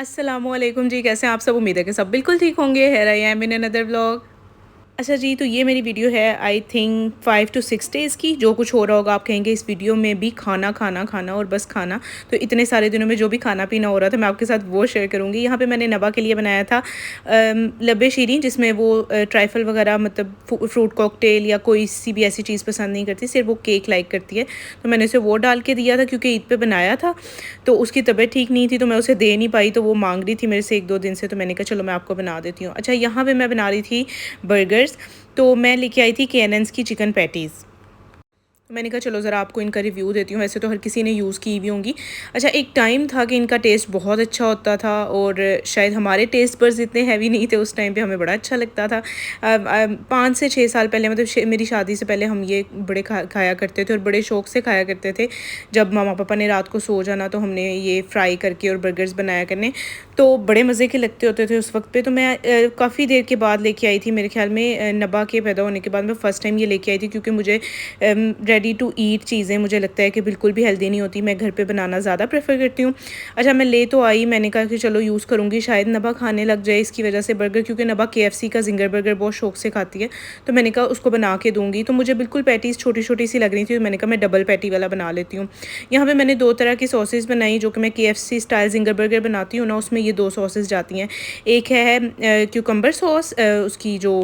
अस्सलामुअलैकुम जी, कैसे हैं आप सब? उम्मीद है कि सब बिल्कुल ठीक होंगे। Here I am in another vlog. अच्छा जी, तो ये मेरी वीडियो है आई थिंक 5 टू 6 डेज़ की। जो कुछ हो रहा होगा आप कहेंगे इस वीडियो में भी खाना, खाना, खाना और बस खाना। तो इतने सारे दिनों में जो भी खाना-पीना हो रहा था मैं आपके साथ वो शेयर करूँगी। यहाँ पे मैंने नबा के लिए बनाया था लब्बे शीरीन, जिसमें वो ट्राइफ़ल वगैरह मतलब फ्रूट कॉकटेल या कोई सी भी ऐसी चीज़ पसंद नहीं करती, सिर्फ़ वो केक लाइक करती है। तो मैंने उसे वो डाल के दिया था क्योंकि ईद पे बनाया था। तो उसकी तबीयत ठीक नहीं थी तो मैं उसे दे नहीं पाई, तो वो माँग रही थी मेरे से 1-2 दिन से, तो मैंने कहा चलो मैं आपको बना देती हूँ। अच्छा, यहाँ पे मैं बना रही थी बर्गर्स। तो मैं लेके आई थी केएनएन's की चिकन पैटीज़। तो मैंने कहा चलो ज़रा आपको इनका रिव्यू देती हूँ, वैसे तो हर किसी ने यूज़ की भी होंगी। अच्छा, एक टाइम था कि इनका टेस्ट बहुत अच्छा होता था और शायद हमारे टेस्ट बड्स इतने हैवी नहीं थे उस टाइम पे, हमें बड़ा अच्छा लगता था। 5 से 6 साल पहले मतलब मेरी शादी से पहले हम ये बड़े खाया करते थे और बड़े शौक से खाया करते थे। जब मम्मा पापा ने रात को सो जाना तो हमने ये फ्राई करके और बर्गर्स बनाया करने, तो बड़े मज़े के लगते होते थे उस वक्त पे। तो मैं काफ़ी देर के बाद लेके आई थी, मेरे ख्याल में नबा के पैदा होने के बाद मैं फ़र्स्ट टाइम ये लेके आई थी, क्योंकि मुझे रेडी टू ईट चीज़ें मुझे लगता है कि बिल्कुल भी हेल्दी नहीं होती, मैं घर पे बनाना ज़्यादा प्रेफर करती हूँ। अच्छा, मैं ले तो आई, मैंने कहा कि चलो यूज़ करूँगी, शायद नबा खाने लग जाए इसकी वजह से बर्गर, क्योंकि नबा केएफसी का ज़िंगर बर्गर बहुत शौक से खाती है। तो मैंने कहा उसको बना के दूँगी, तो मुझे बिल्कुल पैटीज़ छोटी-छोटी सी लग रही थी, तो मैंने कहा मैं डबल पैटी वाला बना लेती हूँ। यहाँ पे मैंने 2 तरह की सॉसेज़ बनाई, जो कि मैं केएफसी स्टाइल ज़िंगर बर्गर बनाती हूँ ना, उसमें ये 2 सॉसेज़ जाती हैं। एक है क्यूकम्बर सॉस, उसकी जो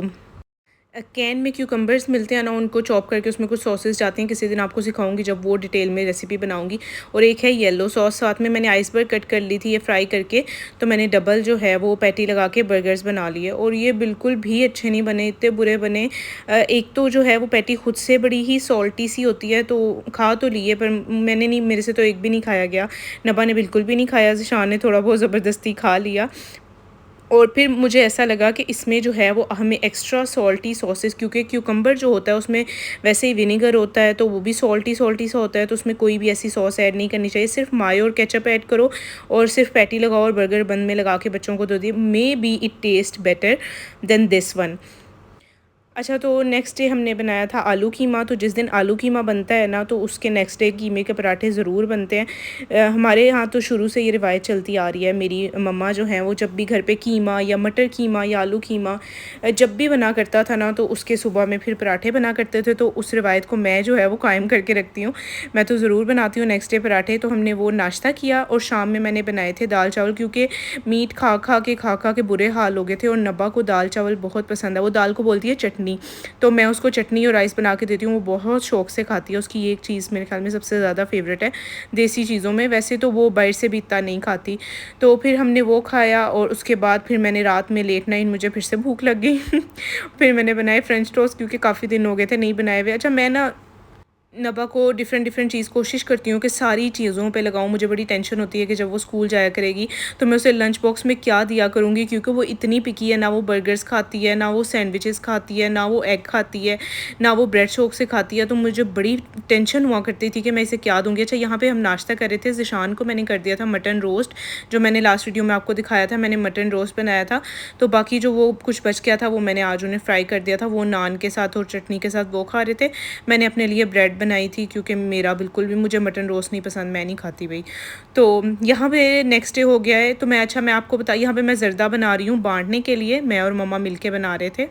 कैन में क्यूकम्बर्स मिलते हैं ना, उनको चॉप करके उसमें कुछ सॉसेस जाती हैं, किसी दिन आपको सिखाऊंगी जब वो डिटेल में रेसिपी बनाऊंगी। और एक है येलो सॉस, साथ में मैंने आइसबर्ग कट कर ली थी ये फ्राई करके, तो मैंने डबल जो है वो पैटी लगा के बर्गर्स बना लिए और ये बिल्कुल भी अच्छे नहीं बने, इतने बुरे बने। एक तो जो है वो पैटी खुद से बड़ी ही सॉल्टी सी होती है, तो खा तो लिए पर मैंने नहीं, मेरे से तो एक भी नहीं खाया गया। नबा ने बिल्कुल भी नहीं खाया, ज़िशान ने थोड़ा बहुत ज़बरदस्ती खा लिया। और फिर मुझे ऐसा लगा कि इसमें जो है वो हमें एक्स्ट्रा सॉल्टी सॉसेस, क्योंकि क्यूकम्बर जो होता है उसमें वैसे ही विनेगर होता है, तो वो भी सॉल्टी सॉल्टी सा होता है, तो उसमें कोई भी ऐसी सॉस ऐड नहीं करनी चाहिए। सिर्फ मायो और केचप ऐड करो और सिर्फ पैटी लगाओ और बर्गर बन में लगा के बच्चों को दे दिए। May be it taste better than this one. अच्छा, तो नेक्स्ट डे हमने बनाया था आलू कीमा। तो जिस दिन आलू कीमा बनता है ना, तो उसके नेक्स्ट डे कीमे के पराठे ज़रूर बनते हैं। हमारे यहाँ तो शुरू से ये रिवायत चलती आ रही है। मेरी मम्मा जो हैं वो जब भी घर पे कीमा या मटर कीमा या आलू कीमा जब भी बना करता था ना, तो उसके सुबह में फिर पराठे बना करते थे। तो उस रिवायत को मैं जो है वो कायम करके रखती हूँ। मैं तो ज़रूर बनाती हूँ नेक्स्ट डे पराठे। तो हमने वो नाश्ता किया और शाम में मैंने बनाए थे दाल चावल, क्योंकि मीट खा खा के बुरे हाल हो गए थे और नब्बा को दाल चावल बहुत पसंद है। वो दाल को बोलती है चटनी। तो मैं उसको चटनी और राइस बना के देती हूँ, वो बहुत शौक से खाती है। उसकी ये एक चीज़ मेरे ख्याल में सबसे ज़्यादा फेवरेट है देसी चीज़ों में। वैसे तो वो बाहर से भी इतना नहीं खाती। तो फिर हमने वो खाया और उसके बाद फिर मैंने रात में लेट नाइट मुझे फिर से भूख लग गई फिर मैंने बनाए फ्रेंच टोस्ट, क्योंकि काफ़ी दिन हो गए थे नहीं बनाए हुए। अच्छा, मैं ना नबा को डिफ़रेंट डिफ़रेंट चीज़ कोशिश करती हूँ कि सारी चीज़ों पे लगाऊँ। मुझे बड़ी टेंशन होती है कि जब वो स्कूल जाया करेगी तो मैं उसे लंच बॉक्स में क्या दिया करूँगी, क्योंकि वो इतनी पिकी है। ना वो बर्गर्स खाती है, ना वो सैंडविचेस खाती है, ना वो एग खाती है, ना वो ब्रेड शौक से खाती है। तो मुझे बड़ी टेंशन हुआ करती थी कि मैं इसे क्या दूँगी। अच्छा, यहाँ पे हम नाश्ता कर रहे थे, ज़िशान को मैंने कर दिया था मटन रोस्ट, जो मैंने लास्ट वीडियो में आपको दिखाया था। मैंने मटन रोस्ट बनाया था, तो बाकी जो वो कुछ बच गया था वो मैंने आज उन्हें फ्राई कर दिया था। वो नान के साथ और चटनी के साथ वो खा रहे थे। मैंने अपने लिए ब्रेड बनाई थी, क्योंकि मेरा बिल्कुल भी मुझे मटन रोस्ट नहीं पसंद, मैं नहीं खाती भई। तो यहाँ पे नेक्स्ट डे हो गया है। तो मैं आपको यहाँ पे मैं ज़र्दा बना रही हूँ बाँटने के लिए, मैं और मम्मा मिल के बना रहे थे।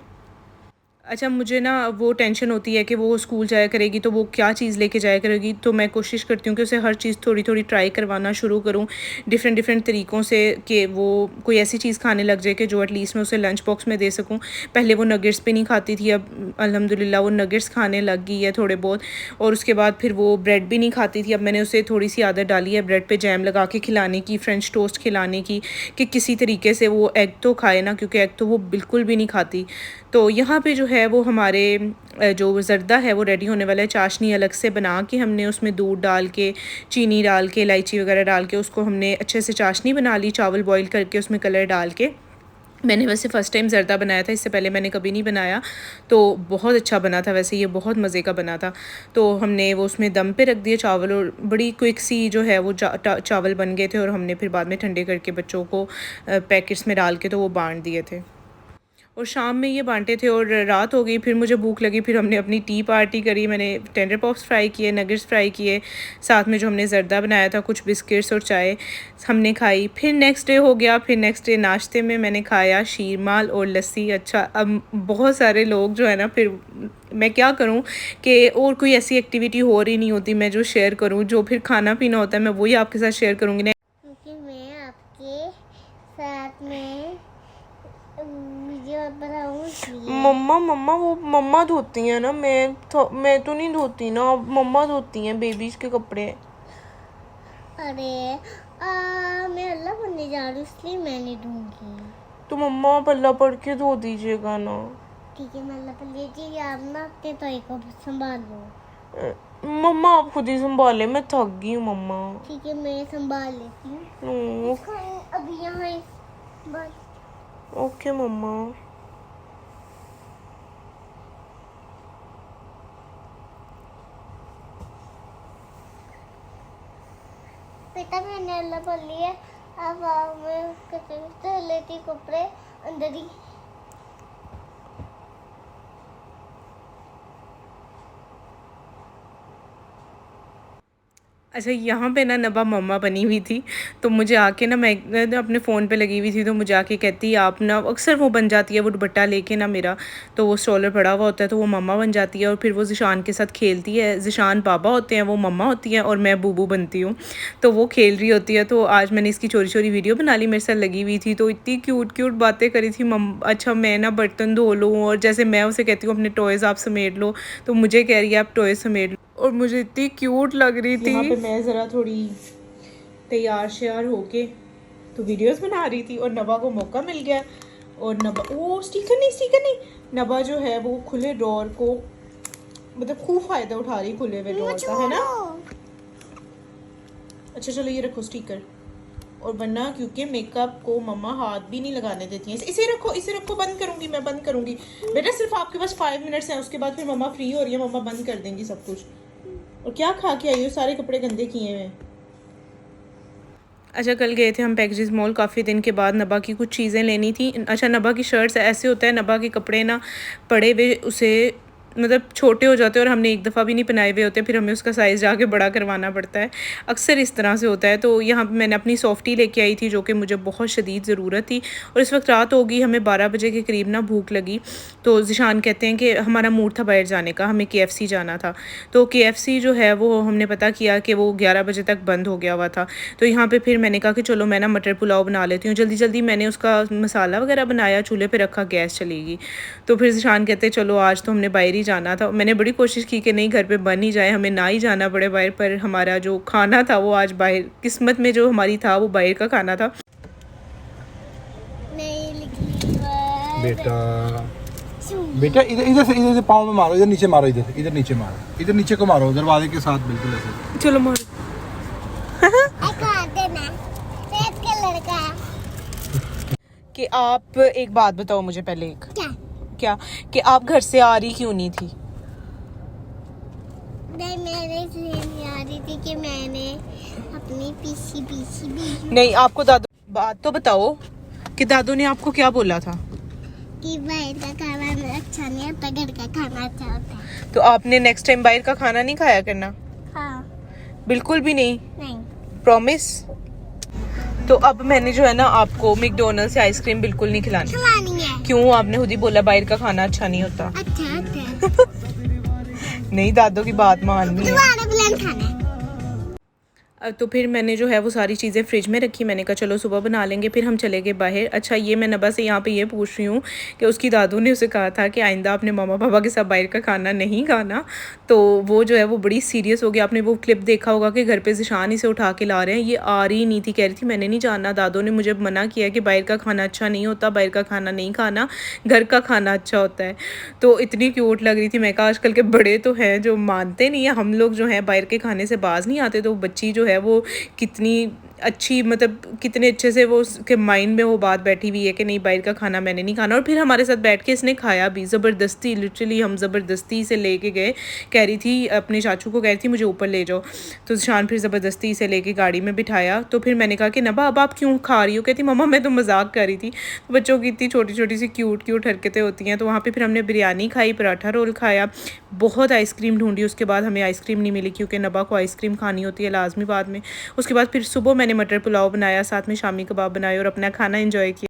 अच्छा, मुझे ना वो टेंशन होती है कि वो स्कूल जाया करेगी तो वो क्या चीज़ लेके जाया करेगी, तो मैं कोशिश करती हूँ कि उसे हर चीज़ थोड़ी-थोड़ी ट्राई करवाना शुरू करूँ, डिफ़रेंट डिफ़रेंट तरीक़ों से, कि वो कोई ऐसी चीज़ खाने लग जाए कि जो एटलीस्ट मैं उसे लंच बॉक्स में दे सकूँ। पहले वो नगेट्स भी नहीं खाती थी, अब अल्हम्दुलिल्लाह वो नगेट्स खाने लग गई है थोड़े बहुत। और उसके बाद फिर वो ब्रेड भी नहीं खाती थी, अब मैंने उसे थोड़ी-सी आदत डाली है ब्रेड पे जैम लगा के खिलाने की, फ्रेंच टोस्ट खिलाने की, कि किसी तरीके से वो एग तो खाए ना, क्योंकि एग तो वो बिल्कुल भी नहीं खाती। तो यहाँ पे जो है वो हमारे जो ज़र्दा है वो रेडी होने वाला है। चाशनी अलग से बना के हमने उसमें दूध डाल के, चीनी डाल के, इलायची वगैरह डाल के उसको हमने अच्छे से चाशनी बना ली, चावल बॉईल करके उसमें कलर डाल के। मैंने वैसे फ़र्स्ट टाइम ज़र्दा बनाया था, इससे पहले मैंने कभी नहीं बनाया, तो बहुत अच्छा बना था। वैसे ये बहुत मज़े का बना था। तो हमने वो उसमें दम पे रख दिए चावल, और बड़ी क्विक सी जो है वो चावल बन गए थे, और हमने फिर बाद में ठंडे करके बच्चों को पैकेट्स में डाल के तो वो बाँट दिए थे। और शाम में ये बांटे थे और रात हो गई, फिर मुझे भूख लगी, फिर हमने अपनी टी पार्टी करी। मैंने टेंडर पॉप्स फ्राई किए, नगेट्स फ्राई किए, साथ में जो हमने ज़र्दा बनाया था, कुछ बिस्किट्स और चाय हमने खाई। फिर नेक्स्ट डे हो गया, फिर नेक्स्ट डे नाश्ते में मैंने खाया शीरमाल और लस्सी। अच्छा, अब बहुत सारे लोग जो है ना, फिर मैं क्या करूं कि और कोई ऐसी एक्टिविटी हो रही नहीं होती मैं जो शेयर करूं, जो फिर खाना पीना होता है मैं वही आपके साथ शेयर करूंगी ना, क्योंकि मैं आपके साथ में वीडियो बनाऊंगी। मम्मा मम्मा वो मम्मा धोती हैं ना, मैं तो नहीं धोती ना, मम्मा धोती हैं बेबीज के कपड़े। अरे मैं अल्लाह बनने जा रही हूँ, इसलिए मैं नहीं दूंगी। तो मम्मा आप अल्लाह पढ़ के धो दीजिएगा ना। ठीक है, मैं अल्लाह बन लीजिए, आप ना अपने तोय को संभालो। मम्मा आप खुद ही संभाले, मैं थक गई हूँ मम्मा। ठीक है, मैं संभाल लेती हूँ। अभी यहाँ बस। ओके मम्मा। बेटा मैंने अल्लाह पढ़ लिया, अब मैं लेती कपड़े अंदर ही। अच्छा, यहाँ पे ना नबा मम्मा बनी हुई थी, तो मुझे आके ना, मैं अपने फ़ोन पे लगी हुई थी, तो मुझे आके कहती आप ना, अक्सर वो बन जाती है, वो दुपट्टा लेके ना मेरा, तो वो स्ट्रोलर पड़ा हुआ होता है, तो वो मम्मा बन जाती है और फिर वो ज़िशान के साथ खेलती है। ज़िशान पापा होते हैं, वो मम्मा होती हैं और मैं बूबू बनती हूँ, तो वो खेल रही होती है। तो आज मैंने इसकी चोरी चोरी वीडियो बना ली, मेरे साथ लगी हुई थी, तो इतनी क्यूट क्यूट बातें करी थी। अच्छा मैं ना बर्तन धो लूँ, और जैसे मैं उसे कहती हूँ अपने टॉयज़ आप समेट लो, तो मुझे कह रही है आप टॉयज़ समेट लो, और मुझे इतनी क्यूट लग रही थी। यहाँ पे मैं ज़रा थोड़ी तैयार श्यार होके तो वीडियोस बना रही थी, और नबा को मौका मिल गया, और नबा वो स्टिकर नहीं, नबा जो है वो खुले डोर को मतलब खूब फ़ायदा उठा रही खुले हुए डोर का, है ना। अच्छा चलो ये रखो स्टिकर, और वरना क्योंकि मेकअप को मम्मा हाथ भी नहीं लगाने देती हैं। इसे रखो, बंद करूंगी, मैं बंद करूंगी बेटा, सिर्फ आपके पास 5 मिनट्स हैं, उसके बाद फिर मम्मा फ्री हो रही है, मम्मा बंद कर देंगी सब कुछ। और क्या खा के आई हो, सारे कपड़े गंदे किए हुए। अच्छा, कल गए थे हम पैकेजेस मॉल, काफ़ी दिन के बाद नबा की कुछ चीज़ें लेनी थी। अच्छा, नबा की शर्ट्स ऐसे होता है, नबा के कपड़े ना पड़े हुए उसे मतलब छोटे हो जाते हैं, और हमने एक दफ़ा भी नहीं पहनाए हुए होते, फिर हमें उसका साइज़ जाके बड़ा करवाना पड़ता है, अक्सर इस तरह से होता है। तो यहाँ पे मैंने अपनी सॉफ्टी लेके आई थी, जो कि मुझे बहुत शदीद ज़रूरत थी, और इस वक्त रात होगी, हमें 12 बजे के करीब ना भूख लगी, तो ज़िशान कहते हैं कि हमारा मूड था बाहर जाने का, हमें KFC जाना था। तो KFC जो है वो हमने पता किया कि वो 11 बजे तक बंद हो गया हुआ था। तो यहाँ पे फिर मैंने कहा कि चलो मैं ना मटर पुलाव बना लेती हूँ, जल्दी जल्दी मैंने उसका मसाला वगैरह बनाया, चूल्हे पे रखा, गैस चलेगी। तो फिर ज़िशान कहते चलो आज तो हमने बाहर ही जाना था। मैंने बड़ी कोशिश की कि नहीं घर पे बन ही जाए, हमें ना ही जाना पड़े बाहर, पर हमारा जो खाना था वो आज बाहर, किस्मत में जो हमारी था वो बाहर का खाना था। बेटा बेटा इधर से पाँव में मारो, इधर नीचे मारो, इधर नीचे मारो, इधर नीचे को मारो, दरवाजे के साथ बिल्कुल ऐसे। चलो मारो। कि आप एक बात बताओ मुझे पहले, एक क्या कि आप घर से आ रही क्यों नहीं थी? नहीं, मैंने इसलिए नहीं आ रही थी कि मैंने अपनी पीसी भी नहीं, आपको दादू बात तो बताओ कि दादू ने आपको क्या बोला था कि बाहर का खाना अच्छा नहीं होता, घर का खाना अच्छा होता है। तो आपने नेक्स्ट टाइम बाहर का खाना नहीं खाया करना? हाँ। बिल्कुल भी नहीं? नहीं। प्रॉमिस? तो अब मैंने जो है ना आपको मैकडॉनल्ड से आइसक्रीम बिल्कुल नहीं खिलानी है। क्यों? आपने खुद ही बोला बाहर का खाना अच्छा नहीं होता। अच्छा नहीं, दादू की बात माननी है। खाना है। तो फिर मैंने जो है वो सारी चीज़ें फ्रिज में रखी, मैंने कहा चलो सुबह बना लेंगे, फिर हम चले गए बाहर। अच्छा, ये मैं नबा से यहाँ पे ये पूछ रही हूँ कि उसकी दादू ने उसे कहा था कि आइंदा अपने मामा पापा के साथ बाहर का खाना नहीं खाना, तो वो जो है वो बड़ी सीरियस हो गया। आपने वो क्लिप देखा होगा कि घर पे ज़िशान इसे उठा के ला रहे हैं, ये आ रही नहीं थी, कह रही थी मैंने नहीं जाना, दादू ने मुझे मना किया कि बाहर का खाना अच्छा नहीं होता, बाहर का खाना नहीं खाना, घर का खाना अच्छा होता है। तो इतनी क्यूट लग रही थी। मैं कहा आजकल के बड़े तो हैं जो मानते नहीं है, हम लोग जो हैं बाहर के खाने से बाज नहीं आते, तो बच्ची जो है वो कितनी अच्छी, मतलब कितने अच्छे से वो उसके माइंड में वो बात बैठी हुई है कि नहीं बाहर का खाना मैंने नहीं खाना। और फिर हमारे साथ बैठ के इसने खाया भी ज़बरदस्ती, लिटरली हम ज़बरदस्ती से लेके गए। कह रही थी अपने चाचू को, कह रही थी मुझे ऊपर ले जाओ, तो शान फिर ज़बरदस्ती से लेके गाड़ी में बिठाया। तो फिर मैंने कहा कि नबा अब आप क्यों खा रही हो? कहती मम्मा मैं तो मजाक कर रही थी। तो बच्चों की इतनी छोटी छोटी सी क्यूट क्यूट हरकतें होती हैं। तो वहाँ पे फिर हमने बिरयानी खाई, पराठा रोल खाया, बहुत आइसक्रीम ढूंढी। उसके बाद हमें आइसक्रीम नहीं मिली क्योंकि नबा को आइसक्रीम खानी होती है लाजमी बाद में। उसके बाद फिर सुबह मैंने मटर पुलाव बनाया, साथ में शामी कबाब बनाए और अपना खाना एंजॉय किया।